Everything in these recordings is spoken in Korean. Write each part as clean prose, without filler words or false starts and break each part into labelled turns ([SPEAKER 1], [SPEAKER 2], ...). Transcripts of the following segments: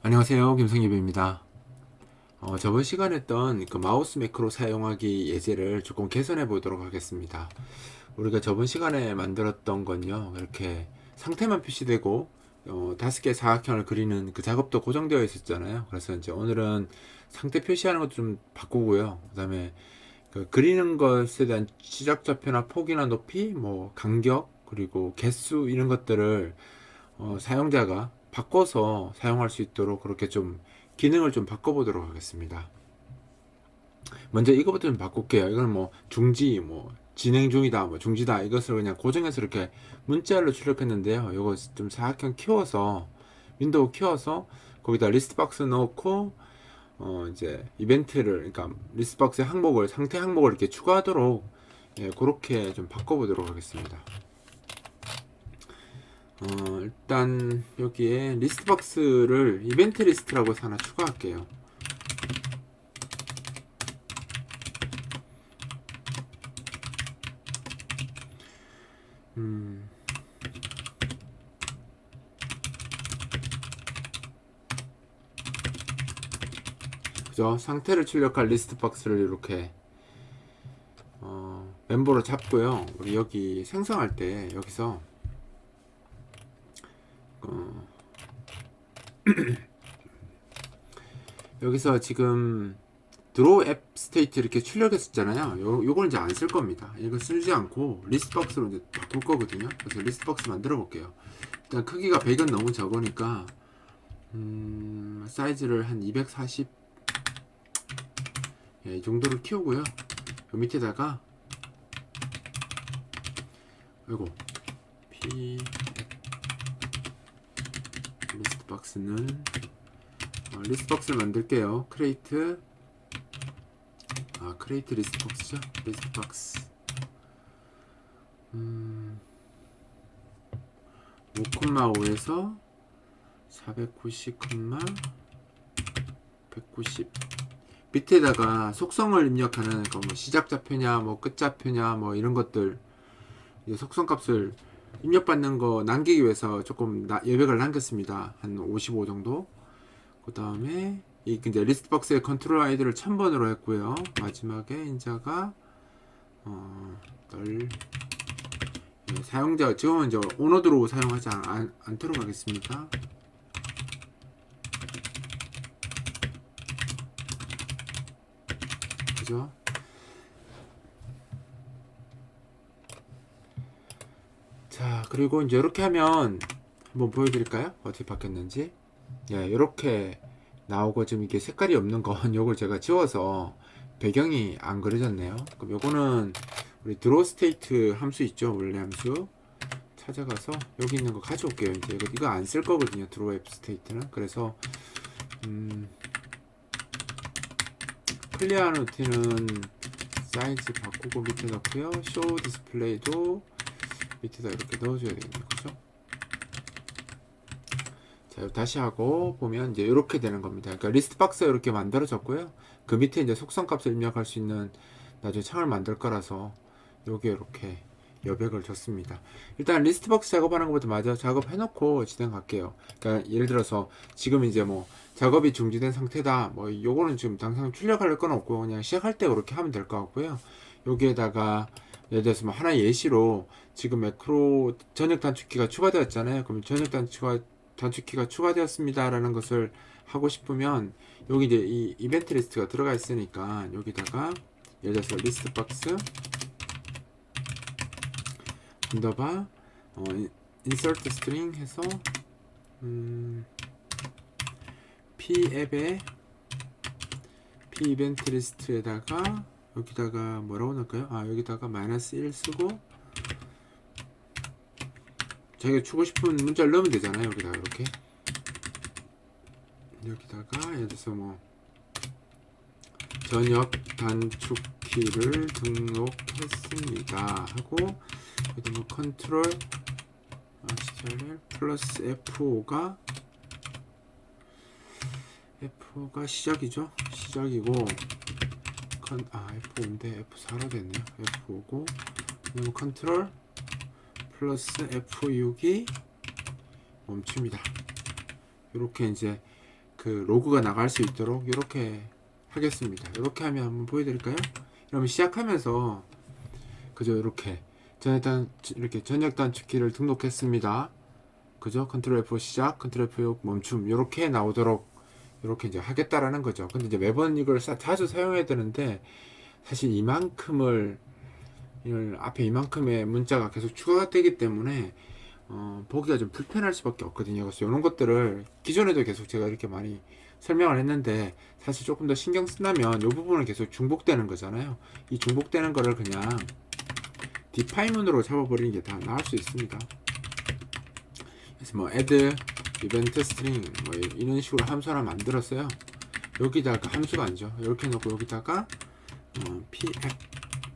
[SPEAKER 1] 안녕하세요. 김성예배입니다. 저번 시간에 했던 그 마우스 매크로 사용하기 예제를 조금 개선해 보도록 하겠습니다. 우리가 저번 시간에 만들었던 건요, 이렇게 상태만 표시되고, 5개의 사각형을 그리는 그 작업도 고정되어 있었잖아요. 그래서 이제 오늘은 상태 표시하는 것도 좀 바꾸고요. 그 다음에 그 그리는 것에 대한 시작좌표나 폭이나 높이, 뭐, 간격, 그리고 개수, 이런 것들을 사용자가 바꿔서 사용할 수 있도록 그렇게 좀 기능을 좀 바꿔보도록 하겠습니다. 먼저 이거부터 좀 바꿀게요. 이건 뭐 중지, 뭐 진행 중이다, 뭐 중지다, 이것을 그냥 고정해서 이렇게 문자로 출력했는데요. 이거 좀 사각형 키워서 윈도우 키워서 거기다 리스트 박스 넣고 이제 이벤트를, 그러니까 리스트 박스의 항목을, 상태 항목을 이렇게 추가하도록, 예, 그렇게 좀 바꿔보도록 하겠습니다. 일단 여기에 리스트 박스를 이벤트 리스트라고 해서 하나 추가할게요. 그죠? 상태를 출력할 리스트 박스를 이렇게 멤버로 잡고요. 우리 여기 생성할 때 여기서 어, 여기서 지금 드로우 앱 스테이트 이렇게 출력했었잖아요. 요걸 이제 안 쓸 겁니다. 이거 쓰지 않고 리스트 박스로 이제 바꿀 거거든요. 그래서 리스트 박스 만들어 볼게요. 일단 크기가 100은 너무 적으니까 사이즈를 한 240, 예, 이 정도를 키우고요. 요 밑에다가 이거 p 리스트 박스는 리스트 박스를 만들게요. 크레이트 리스트 박스죠. 리스트 박스 5,5에서 490, 190 밑에다가 속성을 입력하는 거, 뭐 시작좌표냐, 뭐 끝좌표냐, 뭐 이런 것들, 이제 속성 값을 입력받는 거 남기기 위해서 조금 여백을 남겼습니다. 한 55 정도. 그 다음에 이 이제 리스트 박스의 컨트롤 아이디를 1000번으로 했고요. 마지막에 인자가 널, 예, 사용자 지금은 이제 오너드로 사용하지 않도록 하겠습니다. 그죠? 자, 그리고 이제 이렇게 하면 한번 보여드릴까요? 어떻게 바뀌었는지. 예, 이렇게 나오고, 지금 이게 색깔이 없는 건 요걸 제가 지워서 배경이 안 그려졌네요. 그럼 요거는 우리 드로우 스테이트 함수 있죠? 원래 함수 찾아가서 여기 있는 거 가져올게요. 이제 이거 안 쓸 거거든요. 드로우 앱 스테이트는. 그래서 클리어 루틴은 사이즈 바꾸고 밑에 넣고요. 쇼 디스플레이도 밑에다 이렇게 넣어줘야 되겠네요. 그죠? 자, 다시 하고 보면 이제 이렇게 되는 겁니다. 그러니까 리스트 박스가 이렇게 만들어졌고요. 그 밑에 이제 속성 값을 입력할 수 있는 나중에 창을 만들 거라서 여기에 이렇게 여백을 줬습니다. 일단 리스트 박스 작업하는 것부터 마저 작업해놓고 진행할게요. 그러니까 예를 들어서 지금 이제 뭐 작업이 중지된 상태다. 뭐 요거는 지금 당장 출력할 건 없고 그냥 시작할 때 그렇게 하면 될 것 같고요. 여기에다가 예를 들어서 뭐 하나의 예시로 지금 매크로 전역 단축키가 추가되었잖아요. 그럼 전역 단축키가 추가되었습니다라는 것을 하고 싶으면 여기 이제 이 이벤트 리스트가 들어가 있으니까 여기다가 예를 들어서 리스트 박스 언더바 insert string 해서 p 앱에 p 이벤트 리스트에다가 여기다가 뭐라고 넣을까요? 여기다가 -1 쓰고 자기가 주고 싶은 문자를 넣으면 되잖아요. 여기다가 이렇게 여기다가 예를 들어서 뭐 전역 단축키를 등록했습니다 하고 여기 뭐 컨트롤 ctrl 플러스 F5가 시작이죠. 시작이고 F5인데 F4로 됐네요. F5고 그리고 컨트롤 플러스 F6이 멈춥니다. 이렇게 이제 그 로그가 나갈 수 있도록 이렇게 하겠습니다. 이렇게 하면 한번 보여드릴까요? 그러면 시작하면서 그죠? 이렇게 전역 단축키를 등록했습니다. 그죠? 컨트롤 F 시작, 컨트롤 F6 멈춤 이렇게 나오도록 이렇게 이제 하겠다라는 거죠. 근데 이제 매번 이걸 자주 사용해야 되는데 사실 이만큼을 앞에 이만큼의 문자가 계속 추가가 되기 때문에 보기가 좀 불편할 수밖에 없거든요. 그래서 이런 것들을 기존에도 계속 제가 이렇게 많이 설명을 했는데 사실 조금 더 신경 쓰려면 이 부분은 계속 중복되는 거잖아요. 이 중복되는 거를 그냥 디파인문으로 잡아버리는 게 다 나을 수 있습니다. 그래서 뭐 add event string 뭐 이런 식으로 함수 하나 만들었어요. 여기다가 함수가 아니죠. 이렇게 놓고 여기다가 pf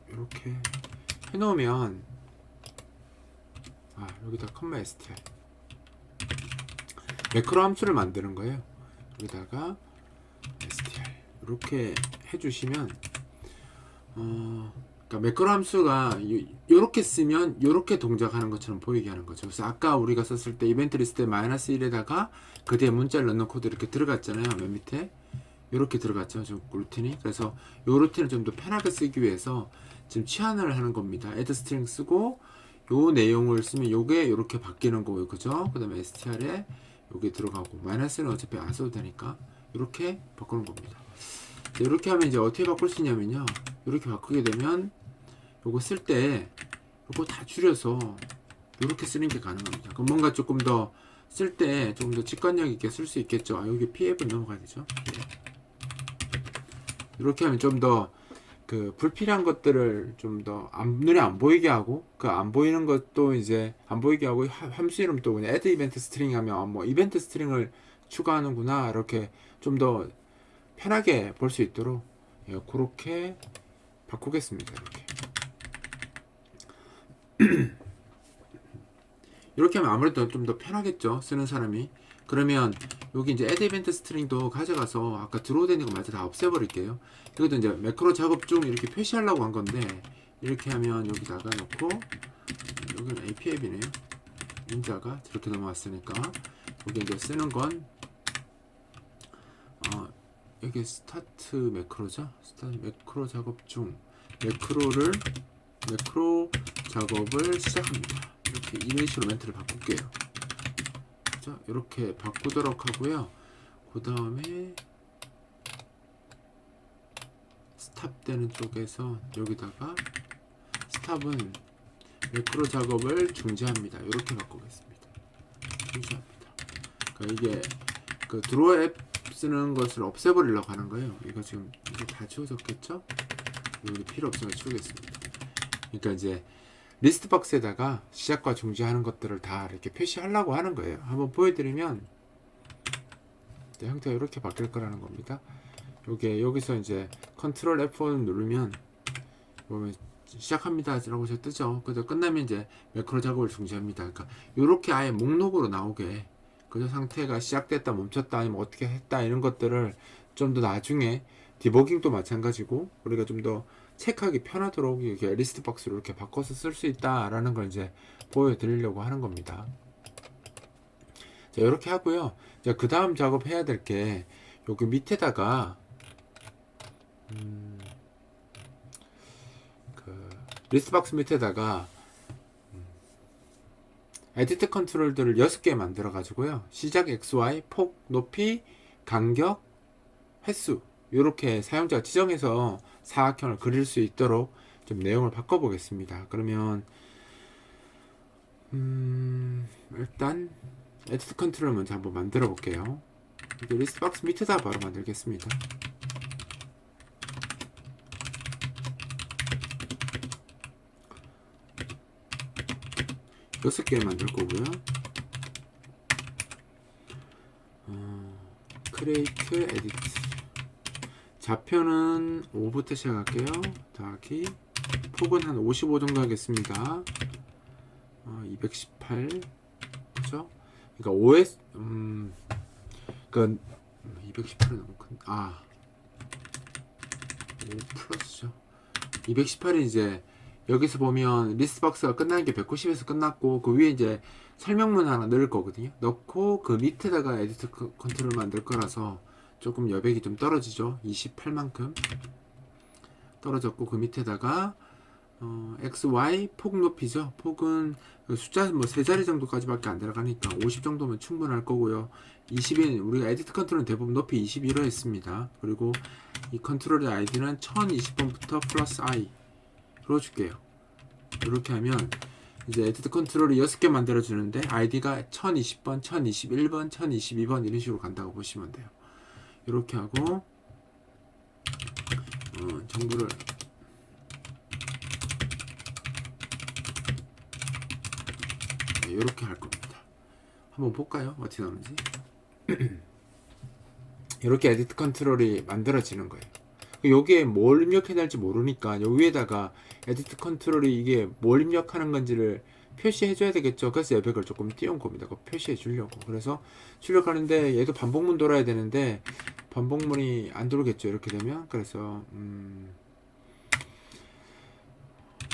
[SPEAKER 1] 이렇게 해놓으면 여기다 str 매크로 함수를 만드는 거예요. 여기다가 str 이렇게 해주시면 그러니까 매크로 함수가 이렇게 쓰면 이렇게 동작하는 것처럼 보이게 하는 거죠. 그래서 아까 우리가 썼을 때 이벤트 리스트에 -1에다가 그 뒤에 문자를 넣는 코드 이렇게 들어갔잖아요. 맨 밑에 이렇게 들어갔죠. 저 루틴이. 그래서 이 루틴을 좀 더 편하게 쓰기 위해서 지금 치환을 하는 겁니다. add string 쓰고 요 내용을 쓰면 요게 이렇게 바뀌는 거고요. 그죠? 그 다음에 str에 요게 들어가고 마이너스는 어차피 안 써도 되니까 이렇게 바꾸는 겁니다. 이렇게 하면 이제 어떻게 바꿀 수 있냐면요. 이렇게 바꾸게 되면 요거 쓸 때 요거 다 줄여서 이렇게 쓰는 게 가능합니다. 그럼 뭔가 조금 더 쓸 때 조금 더 직관력 있게 쓸 수 있겠죠. 여기 pf 넘어가야 되죠. 이렇게 하면 좀 더 그 불필요한 것들을 좀 더 눈에 안 보이게 하고 그 안 보이는 것도 이제 안 보이게 하고 함수 이름 또 그냥 add event string 하면 뭐 이벤트 스트링을 추가하는구나 이렇게 좀 더 편하게 볼 수 있도록 그렇게 바꾸겠습니다. 이렇게 하면 아무래도 좀 더 편하겠죠, 쓰는 사람이. 그러면 여기 이제 add event string도 가져가서 아까 들어오되는 거 마저 다 없애버릴게요. 이것도 이제 매크로 작업 중 이렇게 표시하려고 한 건데 이렇게 하면 여기다가 놓고 여기는 APF이네요. 문자가 저렇게 넘어왔으니까 여기 이제 쓰는 건 여기 스타트 매크로죠. 스타트 매크로 작업 중 매크로 작업을 시작합니다. 이렇게 이런 식으로 멘트를 바꿀게요. 그죠? 이렇게 바꾸도록 하고요. 그 다음에 스탑 되는 쪽에서 여기다가 스탑은 매크로 작업을 중지합니다. 이렇게 바꾸겠습니다. 중지합니다. 그러니까 이게 그 드로어 앱 쓰는 것을 없애버리려고 하는 거예요. 이거 지금 이게 다 지워졌겠죠? 여기 필요 없으면 치우겠습니다. 그러니까 이제 리스트 박스에다가 시작과 중지하는 것들을 다 이렇게 표시하려고 하는 거예요. 한번 보여드리면 형태가 이렇게 바뀔 거라는 겁니다. 요게 여기서 이제 컨트롤 F1 누르면 보면 시작합니다 라고 뜨죠. 그래서 끝나면 이제 매크로 작업을 중지합니다. 그러니까 이렇게 아예 목록으로 나오게 그 상태가 시작됐다 멈췄다 아니면 어떻게 했다 이런 것들을 좀 더 나중에 디버깅도 마찬가지고 우리가 좀 더 체크하기 편하도록 이렇게 리스트 박스로 이렇게 바꿔서 쓸 수 있다라는 걸 이제 보여드리려고 하는 겁니다. 자, 이렇게 하고요. 자, 그 다음 작업해야 될 게 여기 밑에다가 그 리스트 박스 밑에다가 에디트 컨트롤들을 6개 만들어 가지고요. 시작 XY, 폭, 높이, 간격, 횟수 이렇게 사용자가 지정해서 사각형을 그릴 수 있도록 좀 내용을 바꿔 보겠습니다. 그러면 일단 에디트 컨트롤 먼저 한번 만들어 볼게요. 리스트 박스 밑에다 바로 만들겠습니다. 여섯 개 만들 거고요. 크레이트 에디트 좌표는 5부터 시작할게요. 더하기 폭은 한 55 정도 하겠습니다. 218 그죠? 그러니까 OS 그러니까 218은 너무 큰 5 플러스죠. 218이 이제 여기서 보면 리스트 박스가 끝나는 게 190에서 끝났고 그 위에 이제 설명문 하나 넣을 거거든요. 넣고 그 밑에다가 에디트 컨트롤 만들 거라서 조금 여백이 좀 떨어지죠. 28만큼 떨어졌고 그 밑에다가 XY 폭 높이죠. 폭은 숫자 뭐 세 자리 정도까지밖에 안 들어가니까 50 정도면 충분할 거고요. 20인 우리가 에디트 컨트롤은 대부분 높이 21로 했습니다. 그리고 이 컨트롤의 아이디는 1020번부터 플러스 i로 줄게요. 이렇게 하면 이제 에디트 컨트롤이 6개 만들어 주는데 아이디가 1020번, 1021번, 1022번 이런 식으로 간다고 보시면 돼요. 이렇게 하고 정보를 이렇게 할 겁니다. 한번 볼까요? 어떻게 나오는지. 이렇게 에디트 컨트롤이 만들어지는 거예요. 여기에 뭘 입력해야 될지 모르니까 여기 위에다가 에디트 컨트롤이 이게 뭘 입력하는 건지를 표시해 줘야 되겠죠. 그래서 여백을 조금 띄운 겁니다. 그거 표시해 주려고. 그래서 출력하는데 얘도 반복문 돌아야 되는데 반복문이 안 돌겠죠. 이렇게 되면. 그래서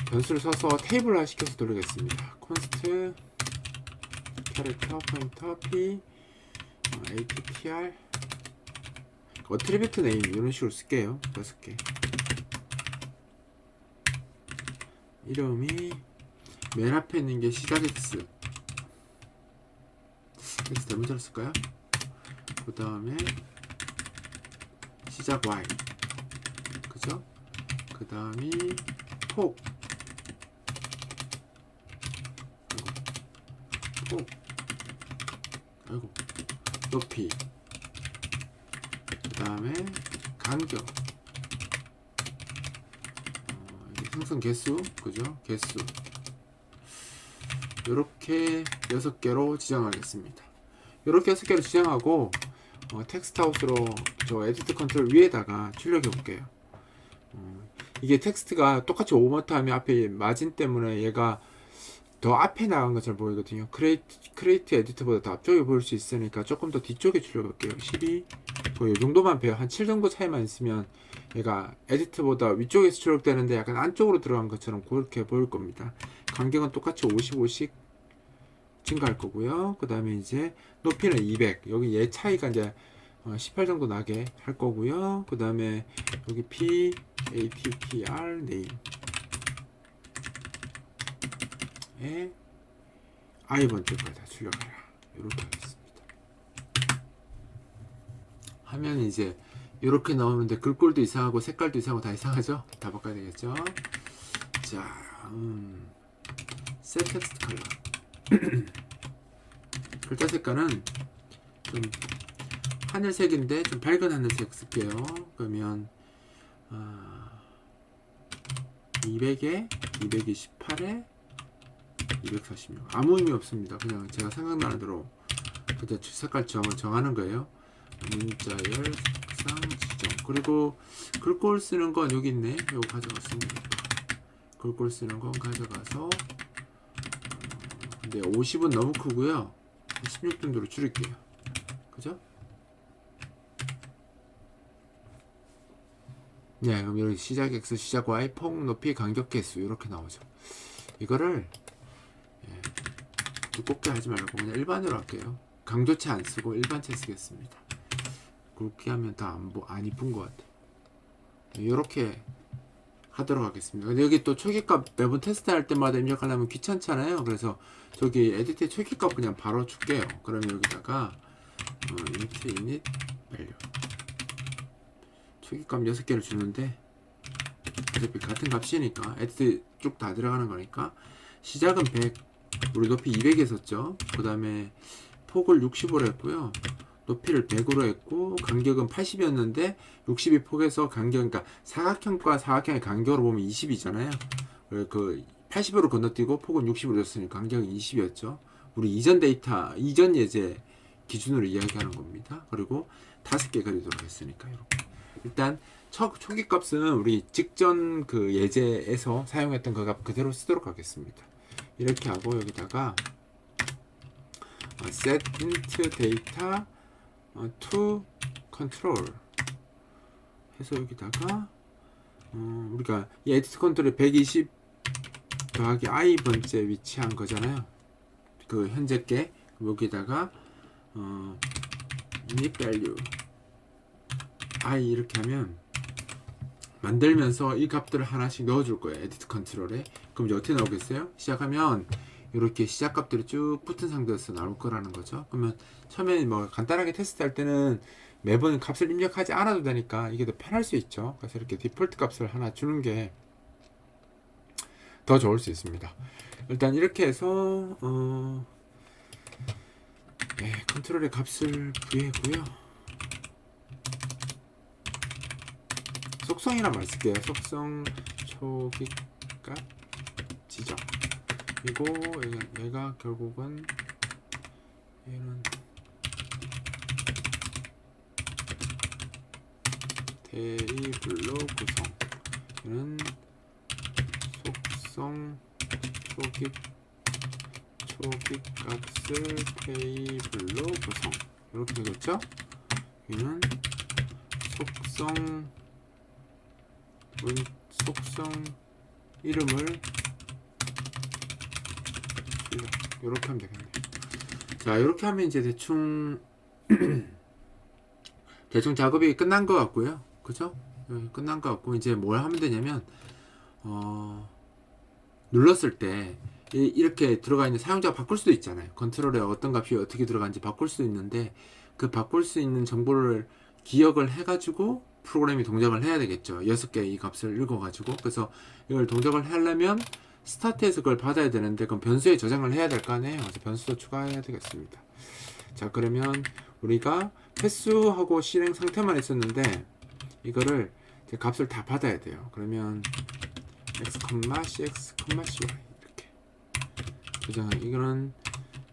[SPEAKER 1] 변수를 써서 테이블화 시켜서 돌리겠습니다. const 캐릭터 포인터 p attr 어트리뷰트 네임 이런 식으로 쓸게요. 6개. 이름이 맨 앞에 있는 게 시작 X 대문자로 쓸까요? 그 다음에 시작 Y 그죠? 그 다음이 폭 아이고 높이 그 다음에 간격 생성 개수 그죠? 개수 요렇게 6개로 지정하겠습니다. 요렇게 6개로 지정하고 텍스트아웃으로 저 에디트 컨트롤 위에다가 출력해 볼게요. 이게 텍스트가 똑같이 오버트 하면 앞에 마진 때문에 얘가 더 앞에 나간 것처럼 보이거든요. 크리에이트 에디터보다 더 앞쪽에 보일 수 있으니까 조금 더 뒤쪽에 출력할게요. 12, 이 정도만 배요. 한 7 정도 차이만 있으면 얘가 에디터보다 위쪽에서 출력되는데 약간 안쪽으로 들어간 것처럼 그렇게 보일 겁니다. 간격은 똑같이 55씩 증가할 거고요. 그 다음에 이제 높이는 200. 여기 얘 차이가 이제 18 정도 나게 할 거고요. 그 다음에 여기 P, ATTR, 네임. i번째까지 다 출력하라. 이렇게 하겠습니다. 하면 이제 이렇게 나오는데 글꼴도 이상하고 색깔도 이상하고 다 이상하죠? 다 바꿔야 되겠죠? 자, set text color. 글자 색깔은 좀 하늘색인데 좀 밝은 하늘색 쓸게요. 그러면 200에 228에 246 아무 의미 없습니다. 그냥 제가 생각나는 대로 그때 색깔 정하는 거예요. 문자열 색상 지정. 그리고 글꼴 쓰는 건 여기 있네. 이거 가져갔습니다. 글꼴 쓰는 건 가져가서 근데 50은 너무 크고요. 16 정도로 줄일게요. 그죠? 네, 그럼 여기 시작 X, 시작 Y, 폭, 높이, 간격, 개수 이렇게 나오죠. 이거를 두껍게 하지 말고 그냥 일반으로 할게요. 강조체 안 쓰고 일반체 쓰겠습니다. 그렇게 하면 다 안 이쁜 것 같아요. 이렇게 하도록 하겠습니다. 근데 여기 또 초기값 매번 테스트 할 때마다 입력하려면 귀찮잖아요. 그래서 저기 에디트에 초기값 그냥 바로 줄게요. 그러면 여기다가 int init value 초기값 6개를 주는데 어차피 같은 값이니까 에디트 쭉 다 들어가는 거니까 시작은 100 우리 높이 200 했었죠. 그 다음에 폭을 60으로 했고요. 높이를 100으로 했고 간격은 80이었는데 60이 폭에서 간격 그러니까 사각형과 사각형의 간격으로 보면 20이잖아요. 그 80으로 건너뛰고 폭은 60으로 줬으니까 간격은 20이었죠. 우리 이전 데이터 이전 예제 기준으로 이야기하는 겁니다. 그리고 5개 그리도록 했으니까 이렇게 일단 초기 값은 우리 직전 그 예제에서 사용했던 그 값 그대로 쓰도록 하겠습니다. 이렇게 하고 여기다가 set int data to control 해서 여기다가 우리가 이 에디트 컨트롤에 120 더하기 i번째 위치한 거잖아요. 그 현재 게 여기다가 init value i 이렇게 하면 만들면서 이 값들을 하나씩 넣어줄 거예요. 에디트 컨트롤에. 그럼 이제 어떻게 나오겠어요? 시작하면 이렇게 시작 값들이 쭉 붙은 상태에서 나올 거라는 거죠. 그러면 처음에 뭐 간단하게 테스트할 때는 매번 값을 입력하지 않아도 되니까 이게 더 편할 수 있죠. 그래서 이렇게 디폴트 값을 하나 주는 게 더 좋을 수 있습니다. 일단 이렇게 해서 네, 컨트롤의 값을 부여했고요. 속성이란 말 쓸게요. 속성 초기값 지정. 그리고 얘가 결국은 얘는 테이블로 구성. 얘는 속성 초기값을 테이블로 구성. 이렇게 되겠죠? 얘는 속성 이름을 이렇게 하면 되겠네요. 자, 이렇게 하면 이제 대충 작업이 끝난 것 같고요. 그죠? 끝난 것 같고 이제 뭘 하면 되냐면 눌렀을 때 이렇게 들어가 있는 사용자가 바꿀 수도 있잖아요. 컨트롤에 어떤 값이 어떻게 들어가는지 바꿀 수 있는데 그 바꿀 수 있는 정보를 기억을 해가지고 프로그램이 동작을 해야 되겠죠. 6개 이 값을 읽어가지고. 그래서 이걸 동작을 하려면 스타트에서 그걸 받아야 되는데 그럼 변수에 저장을 해야 될 거 아니에요. 그래서 변수도 추가해야 되겠습니다. 자, 그러면 우리가 패스하고 실행 상태만 있었는데 이거를 이제 값을 다 받아야 돼요. 그러면 x, cx, cy 이렇게 저장을. 이거는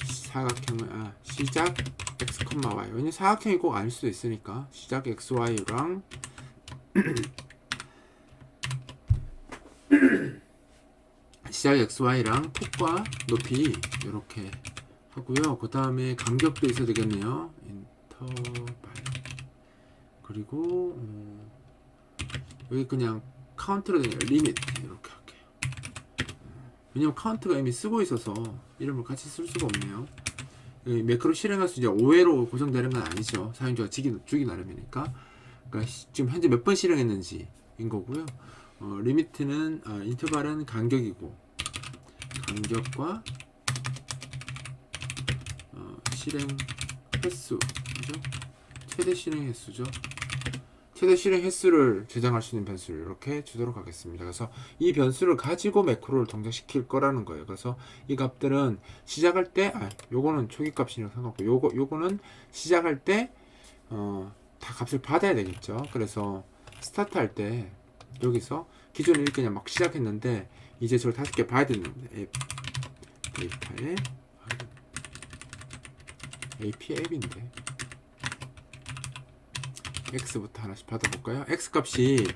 [SPEAKER 1] 사각형 시작 x, y. 왜냐면 사각형이 꼭 아닐 수도 있으니까 시작 xy랑 시작 xy랑 폭과 높이 이렇게 하고요. 그 다음에 간격도 있어야 되겠네요. 인터벌. 그리고 여기 그냥 카운트로 되는 리밋 이렇게 할게요. 왜냐면 카운트가 이미 쓰고 있어서 이름을 같이 쓸 수가 없네요. 매크로 실행할 수 이제 5회로 고정되는 건 아니죠. 사용자가 주기 나름이니까. 그러니까 지금 현재 몇 번 실행했는지인 거고요. 리미트는 인터벌은 간격이고 간격과 실행 횟수, 그죠? 최대 실행 횟수죠. 최대 실행 횟수를 저장할 수 있는 변수를 이렇게 주도록 하겠습니다. 그래서 이 변수를 가지고 매크로를 동작시킬 거라는 거예요. 그래서 이 값들은 시작할 때, 요거는 초기 값이니까 상관없고, 요거는 시작할 때, 다 값을 받아야 되겠죠. 그래서 스타트 할 때, 여기서 기존에 이렇게 그냥 막 시작했는데, 이제 저를 5개 봐야 되는데, 데이터에, AP 앱인데, X부터 하나씩 받아볼까요? X 값이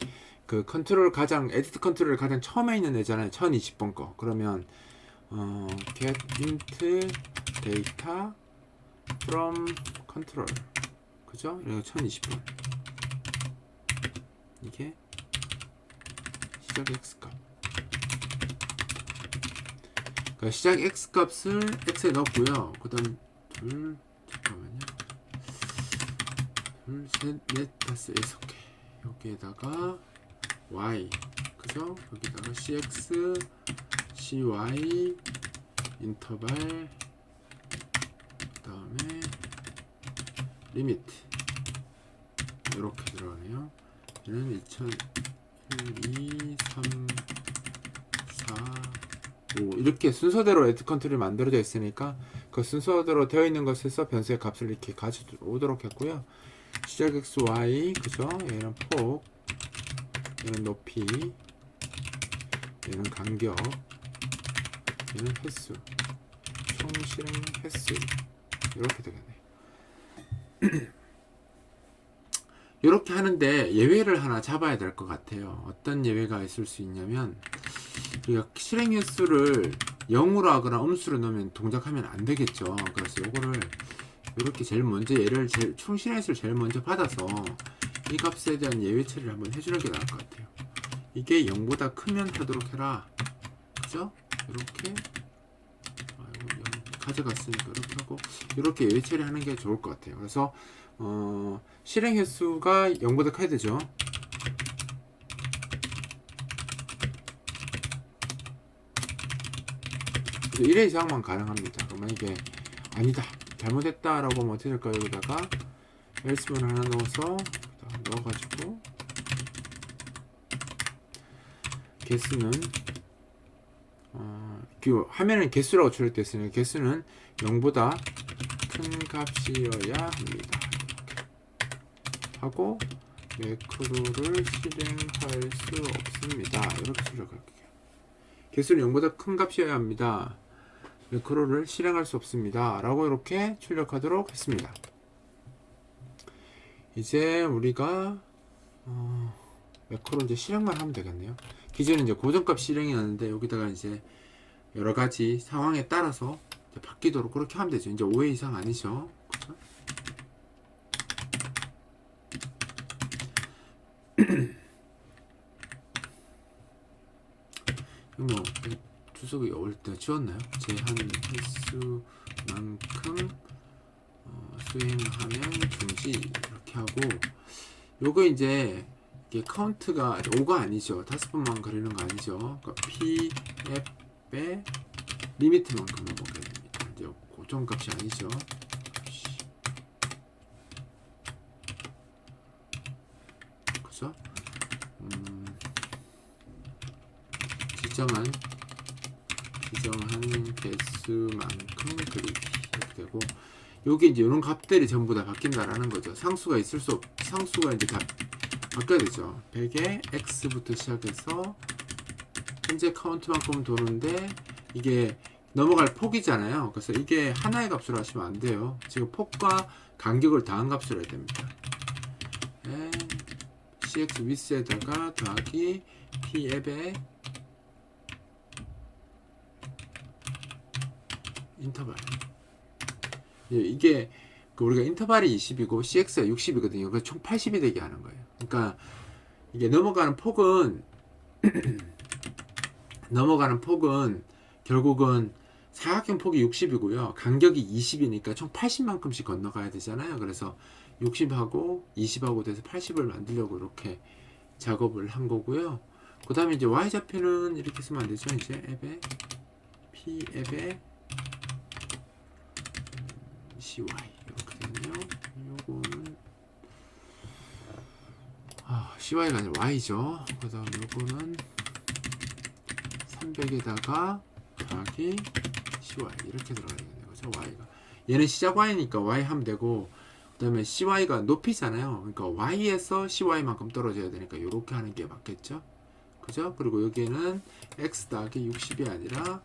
[SPEAKER 1] 그 에디트 컨트롤 가장 처음에 있는 애잖아요. 1020번 거. 그러면 get int data from control. 그죠? 이거 1020번. 이게 시작 X 값. 그러니까 시작 X 값을 X에 넣었고요. 그 다음 잠깐만요. 둘, 셋, 넷, 다섯, 6개. 여기에다가 y, 그죠? 여기다가 cx, cy, 인터벌, 그 다음에 리미트. 이렇게 들어가네요. 얘는 2001, 2, 3, 4, 5 이렇게 순서대로 에디트 컨트롤이 만들어져 있으니까 그 순서대로 되어 있는 것에서 변수의 값을 이렇게 가져오도록 했고요. 시작 xy, 그죠? 얘는 폭, 얘는 높이, 얘는 간격, 얘는 횟수, 총 실행 횟수. 이렇게 되겠네. 이렇게 하는데 예외를 하나 잡아야 될 것 같아요. 어떤 예외가 있을 수 있냐면, 우리가 실행 횟수를 0으로 하거나 음수로 넣으면 동작하면 안 되겠죠. 그래서 요거를 이렇게 제일 먼저 총 실행 횟수를 제일 먼저 받아서 이 값에 대한 예외 처리를 한번 해주는 게 나을 것 같아요. 이게 0보다 크면 하도록 해라. 그죠? 이렇게 가져갔으니까 이렇게 하고 이렇게 예외 처리하는 게 좋을 것 같아요. 그래서 실행 횟수가 0보다 커야 되죠. 그래서 1회 이상만 가능합니다. 그러면 이게 아니다, 잘못했다 라고 하면 어떻게 될까요? 여기다가 else문 하나 넣어서 넣어가지고 개수는 화면은 개수라고 출력되어 있으니까 개수는 0보다 큰 값이어야 합니다 하고 매크로를 실행할 수 없습니다. 이렇게 출력할게요. 개수는 0보다 큰 값이어야 합니다. 매크로를 실행할 수 없습니다 라고 이렇게 출력하도록 했습니다. 이제 우리가 매크로 이제 실행만 하면 되겠네요. 기존에 이제 고정값 실행이었는데 여기다가 이제 여러 가지 상황에 따라서 바뀌도록 그렇게 하면 되죠. 이제 5회 이상 아니죠. 그렇죠? 뭐 주석이 올 때 지웠나요? 제한 횟수만큼 수행하면 중지 이렇게 하고 요거 이제 이게 카운트가 5가 아니죠. 5번만 그리는 거 아니죠. 그러니까 pf의 리미트만큼만 보게 됩니다. 이제 고정값이 아니죠. 그죠? 지정한 개수만큼 그리기 이렇게 되고 요게 이제 이런 값들이 전부 다 바뀐다라는 거죠. 상수가 상수가 이제 다 바뀌어야 되죠. 100에 x부터 시작해서 현재 카운트만큼 도는데 이게 넘어갈 폭이잖아요. 그래서 이게 하나의 값으로 하시면 안 돼요. 지금 폭과 간격을 더한 값으로 해야 됩니다. 네. cx 위스에다가 더하기 p앱에 인터벌. 이게 우리가 인터벌이 20이고 cx가 60이거든요. 그래서 총 80이 되게 하는 거예요. 그러니까 이게 넘어가는 폭은 결국은 사각형 폭이 60이고요. 간격이 20이니까 총 80만큼씩 건너가야 되잖아요. 그래서 60하고 20하고 돼서 80을 만들려고 이렇게 작업을 한 거고요. 그 다음에 이제 y좌표는 이렇게 쓰면 안 되죠. 이제 앱에 p앱에 cy 이렇게 되네요. 요거는 cy가 아니라 y죠. 그 다음 요거는 300에다가 더하기 cy 이렇게 들어가야 되는 거죠. y가 얘는 시작 y니까 y 하면 되고 그 다음에 cy가 높이잖아요. 그러니까 y에서 cy만큼 떨어져야 되니까 이렇게 하는 게 맞겠죠. 그죠? 그리고 여기에는 x 더하기 60이 아니라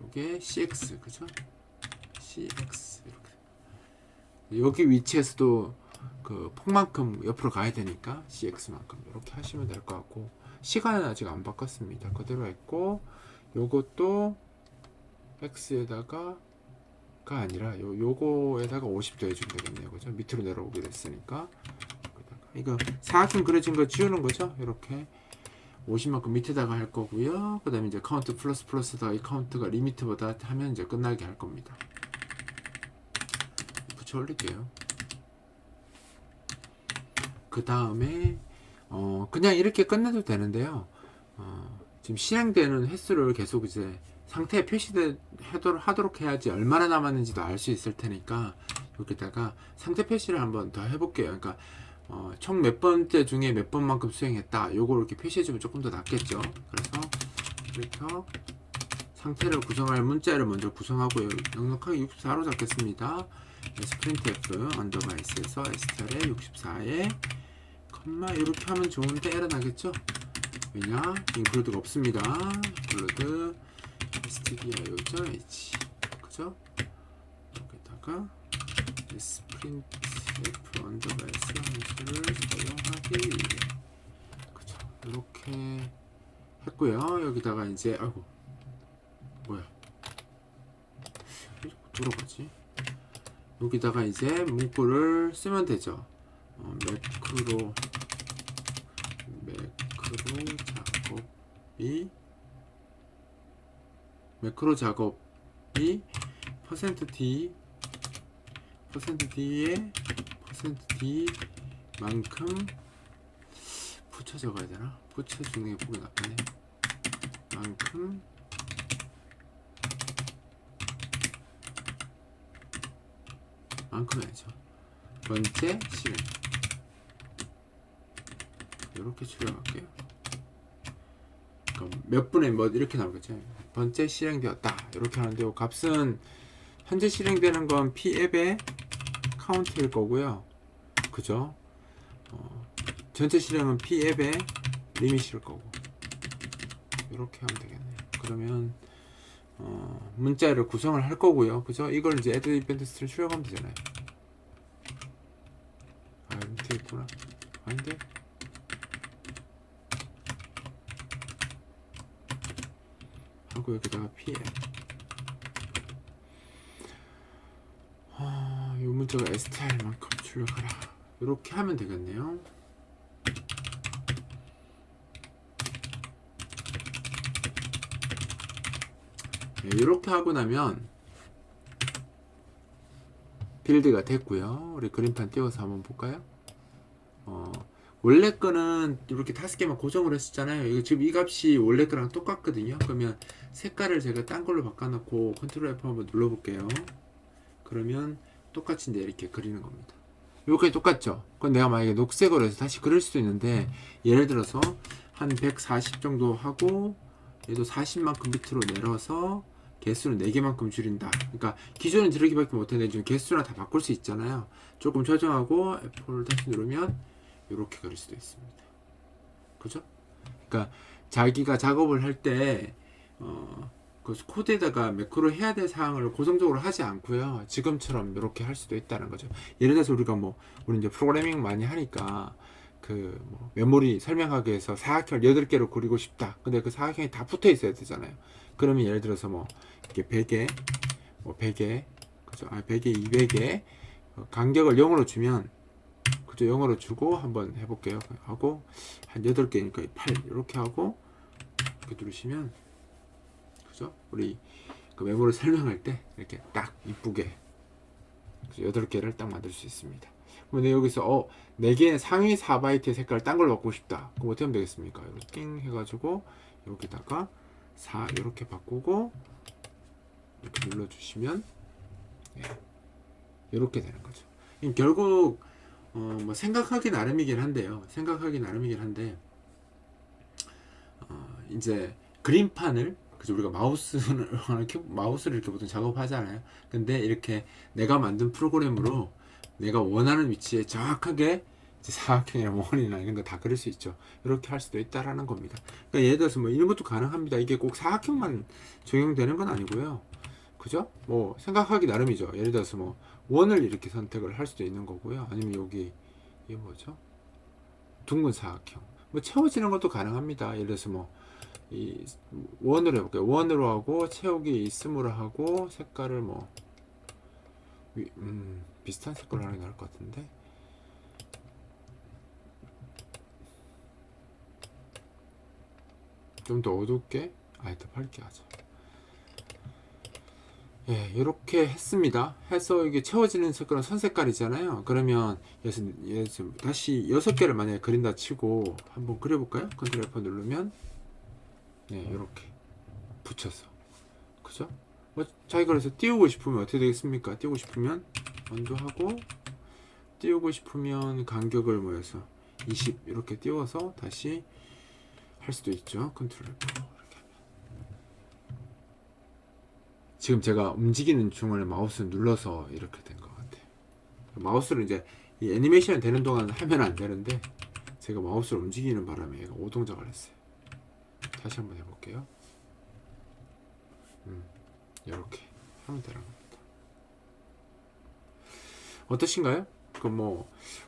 [SPEAKER 1] 이게 cx 그죠? cx 이렇게 여기 위치에서도 그 폭만큼 옆으로 가야 되니까 cx만큼 이렇게 하시면 될 것 같고 시간은 아직 안 바꿨습니다. 그대로 했고 요것도 x에다가 가 아니라 요거에다가 50 더해주면 되겠네요. 그죠? 밑으로 내려오게 됐으니까 이거 사각형 그려진 거 지우는 거죠. 이렇게 50만큼 밑에다가 할 거고요. 그 다음에 이제 카운트 플러스다 이 카운트가 리미트보다 하면 이제 끝나게 할 겁니다. 붙여 올릴게요. 그 다음에 그냥 이렇게 끝내도 되는데요. 지금 실행되는 횟수를 계속 이제 상태에 표시하도록 해야지 얼마나 남았는지도 알 수 있을 테니까 여기다가 상태 표시를 한번 더 해볼게요. 그러니까 총 몇 번째 중에 몇 번만큼 수행했다. 요거 이렇게 표시해주면 조금 더 낫겠죠. 그래서 이렇게 상태를 구성할 문자를 먼저 구성하고요. 넉넉하게 64로 잡겠습니다. printf 언더바 s에서 str에 64에 컴마 이렇게 하면 좋은데 에러 나겠죠. 왜냐? include가 없습니다. include stdioh 그죠? 여기다가 printf 언더바 s 함수를 사용하기 위해 그죠? 이렇게 했고요. 여기다가 이제 아이고 뭐야? 들어가지? 여기다가 이제 문구를 쓰면 되죠. 매크로 작업이 매크로 작업이 %d %d에 %d만큼 붙여 적어야 되나? 붙여 적는 게 보기 나쁘네. 만큼 아니죠. 번째 실행. 이렇게 출력할게요. 그러니까 몇 분에 뭐 이렇게 나오겠죠. 번째 실행되었다. 이렇게 하는데 값은 현재 실행되는 건 p앱의 카운트일 거고요. 그죠? 전체 실행은 p앱의 리밋일 거고. 이렇게 하면 되겠네요. 그러면 문자를 구성을 할 거고요. 그죠? 이걸 이제 add event string 출력하면 되잖아요. 아, 밑에 있구나. 아닌데? 하고 여기다가 pm. 이 문자가 str만큼 출력하라. 이렇게 하면 되겠네요. 네, 이렇게 하고 나면 빌드가 됐고요. 우리 그림판 띄워서 한번 볼까요? 원래 거는 이렇게 5개만 고정을 했었잖아요. 이거 지금 이 값이 원래 거랑 똑같거든요. 그러면 색깔을 제가 딴 걸로 바꿔놓고 컨트롤 F 한번 눌러볼게요. 그러면 똑같이 이제 이렇게 그리는 겁니다. 이렇게 똑같죠? 그럼 내가 만약에 녹색으로 해서 다시 그릴 수도 있는데, 예를 들어서 한 140 정도 하고 얘도 40만큼 밑으로 내려서 개수는 4개만큼 줄인다. 그러니까 기존은 저렇게밖에 못했는데 지금 개수나 다 바꿀 수 있잖아요. 조금 조정하고 F를 다시 누르면 이렇게 그릴 수도 있습니다. 그죠? 그러니까 자기가 작업을 할 때 그 코드에다가 매크로 해야 될 사항을 고정적으로 하지 않고요. 지금처럼 이렇게 할 수도 있다는 거죠. 예를 들어서 우리가 우리 이제 프로그래밍 많이 하니까 메모리 설명하기 위해서 사각형을 8개로 그리고 싶다. 근데 그 사각형이 다 붙어 있어야 되잖아요. 그러면 예를 들어서 이렇게 100에 100에 그죠? 100에 200에 간격을 0으로 주면 그죠? 0으로 주고 한번 해볼게요. 하고 한 8개니까 8 이렇게 하고 이렇게 누르시면 그죠? 우리 그 메모를 설명할 때 이렇게 딱 이쁘게 8개를 딱 만들 수 있습니다. 근데 여기서 4개의 상위 4바이트의 색깔을 딴 걸로 바꾸고 싶다. 그럼 어떻게 하면 되겠습니까? 이렇게 띵 해가지고 여기다가 4 이렇게 바꾸고 이렇게 눌러주시면 이렇게 되는 거죠. 결국 생각하기 나름이긴 한데요. 이제 그림판을 그죠? 우리가 마우스를 이렇게 보통 작업하잖아요. 근데 이렇게 내가 만든 프로그램으로 내가 원하는 위치에 정확하게 사각형이나 원이나 이런 거 다 그릴 수 있죠. 이렇게 할 수도 있다라는 겁니다. 그러니까 예를 들어서 이런 것도 가능합니다. 이게 꼭 사각형만 적용되는 건 아니고요. 그죠? 생각하기 나름이죠. 예를 들어서 원을 이렇게 선택을 할 수도 있는 거고요. 아니면 여기 이게 뭐죠? 둥근 사각형. 채워지는 것도 가능합니다. 예를 들어서 이 원으로 해볼게요. 원으로 하고 채우기 있음으로 하고 색깔을 비슷한 색깔로 하는 게 나을 것 같은데 좀 더 어둡게 더 밝게 하자. 예, 이렇게 했습니다. 해서 이게 채워지는 색깔은 선색깔이잖아요. 그러면 여기서 다시 6개를 만약에 그린다 치고 한번 그려볼까요? 컨트롤 F 누르면 이렇게 붙여서 그죠? 자기가 그래서 띄우고 싶으면 어떻게 되겠습니까? 띄우고 싶으면 언도하고 띄우고 싶으면 간격을 20 이렇게 띄워서 다시 할 수도 있죠. 컨트롤 F 이렇게 하면. 지금 제가 움직이는 중을 마우스 눌러서 이렇게 된 것 같아요. 마우스를 이제 이 애니메이션 되는 동안 하면 안 되는데 제가 마우스를 움직이는 바람에 얘가 오동작을 했어요. 다시 한번 해볼게요. 이렇게 하면 되는 겁니다. 어떠신가요?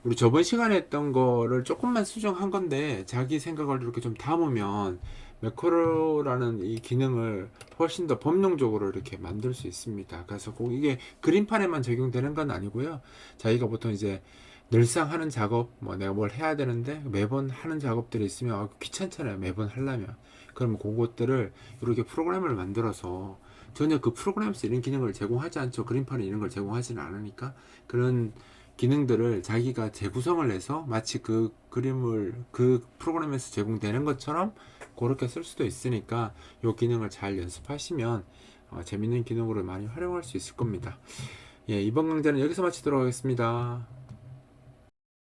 [SPEAKER 1] 우리 저번 시간에 했던 거를 조금만 수정한 건데 자기 생각을 이렇게 좀 담으면 매크로라는 이 기능을 훨씬 더 범용적으로 이렇게 만들 수 있습니다. 그래서 꼭 이게 그림판에만 적용되는 건 아니고요. 자기가 보통 이제 늘상 하는 작업, 내가 뭘 해야 되는데 매번 하는 작업들이 있으면 귀찮잖아요. 매번 하려면. 그러면 그것들을 이렇게 프로그램을 만들어서 전혀 그 프로그램에서 이런 기능을 제공하지 않죠. 그림판은 이런 걸 제공하지는 않으니까 그런 기능들을 자기가 재구성을 해서 마치 그 그림을 그 프로그램에서 제공되는 것처럼 그렇게 쓸 수도 있으니까 이 기능을 잘 연습하시면 재밌는 기능으로 많이 활용할 수 있을 겁니다. 예, 이번 강좌는 여기서 마치도록 하겠습니다.